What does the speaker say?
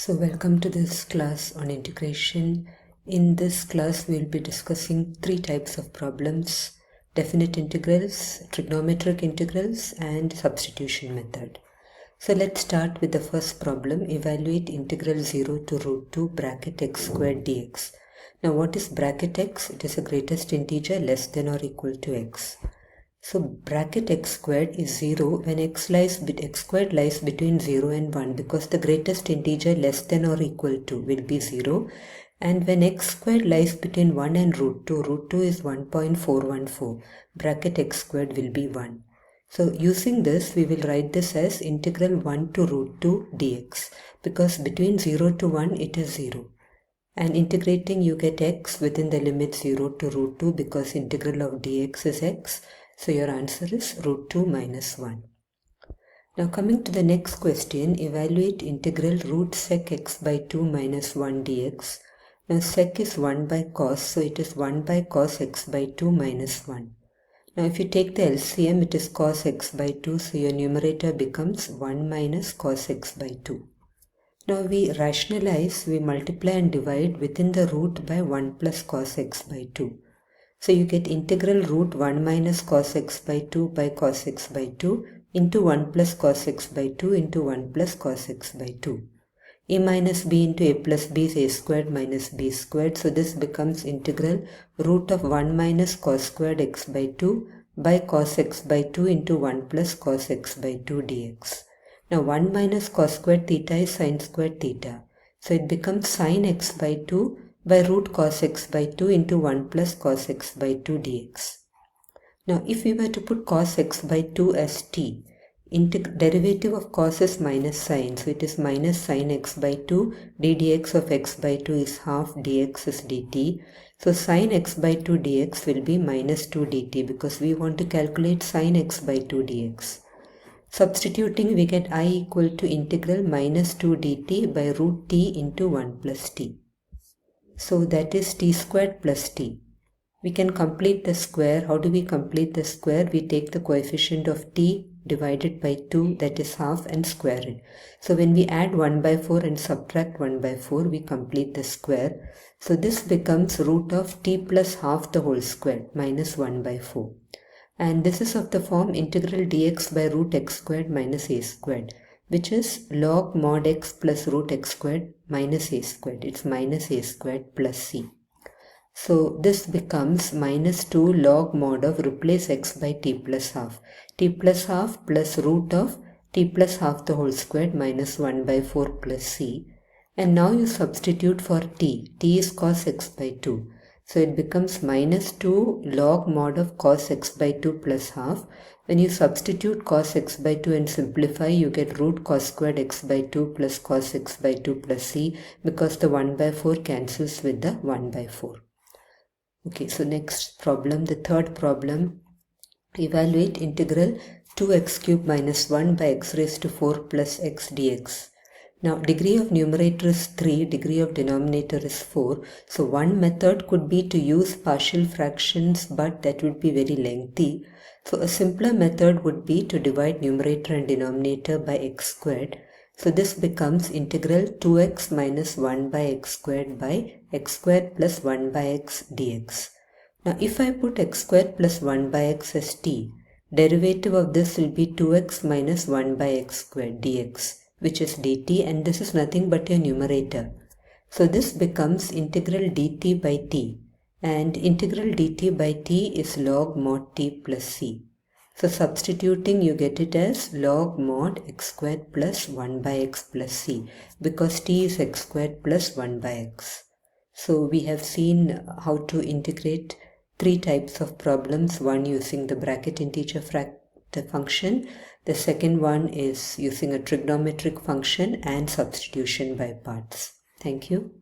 So welcome to this class on integration. In this class we will be discussing three types of problems: definite integrals, trigonometric integrals, and substitution method. So let's start with the first problem. Evaluate integral 0 to root 2 bracket x squared dx. Now what is bracket x? It is the greatest integer less than or equal to x. So bracket x squared is 0 when x squared lies between 0 and 1, because the greatest integer less than or equal to will be 0, and when x squared lies between 1 and root 2 is 1.414, bracket x squared will be 1. So using this we will write this as integral 1 to root 2 dx, because between 0 to 1 it is 0. And integrating you get x within the limit 0 to root 2, because integral of dx is x. So your answer is root 2 minus 1. Now coming to the next question, evaluate integral root sec x by 2 minus 1 dx. Now sec is 1 by cos, so it is 1 by cos x by 2 minus 1. Now if you take the LCM, it is cos x by 2, so your numerator becomes 1 minus cos x by 2. Now we rationalize, we multiply and divide within the root by 1 plus cos x by 2. So you get integral root 1 minus cos x by 2 by cos x by 2 into 1 plus cos x by 2 into 1 plus cos x by 2. A minus b into a plus b is a squared minus b squared. So this becomes integral root of 1 minus cos squared x by 2 by cos x by 2 into 1 plus cos x by 2 dx. Now 1 minus cos squared theta is sin squared theta. So it becomes sin x by 2 by root cos x by 2 into 1 plus cos x by 2 dx. Now if we were to put cos x by 2 as t, derivative of cos is minus sin, so it is minus sin x by 2, ddx of x by 2 is half, dx is dt. So sin x by 2 dx will be minus 2 dt, because we want to calculate sin x by 2 dx. Substituting, we get I equal to integral minus 2 dt by root t into 1 plus t. So that is t squared plus t. We can complete the square. How do we complete the square? We take the coefficient of t divided by 2, that is half, and square it. So when we add 1 by 4 and subtract 1 by 4, we complete the square. So this becomes root of t plus half the whole square minus 1 by 4. And this is of the form integral dx by root x squared minus a squared, which is log mod x plus root x squared minus a squared. It's minus a squared plus c. So this becomes minus 2 log mod of replace x by t plus half. T plus half plus root of t plus half the whole squared minus 1 by 4 plus c. And now you substitute for t. T is cos x by 2. So it becomes minus 2 log mod of cos x by 2 plus half. When you substitute cos x by 2 and simplify, you get root cos squared x by 2 plus cos x by 2 plus c, because the 1 by 4 cancels with the 1 by 4. Okay, so next problem, the third problem. Evaluate integral 2x cubed minus 1 by x raised to 4 plus x dx. Now degree of numerator is 3, degree of denominator is 4. So one method could be to use partial fractions, but that would be very lengthy. So a simpler method would be to divide numerator and denominator by x squared. So this becomes integral 2x minus 1 by x squared by x squared plus 1 by x dx. Now if I put x squared plus 1 by x as t, derivative of this will be 2x minus 1 by x squared dx, which is dt, and this is nothing but your numerator. So this becomes integral dt by t, and integral dt by t is log mod t plus c. So substituting, you get it as log mod x squared plus 1 by x plus c, because t is x squared plus 1 by x. So we have seen how to integrate three types of problems, one using the bracket integer function, the second one is using a trigonometric function, and substitution by parts. Thank you.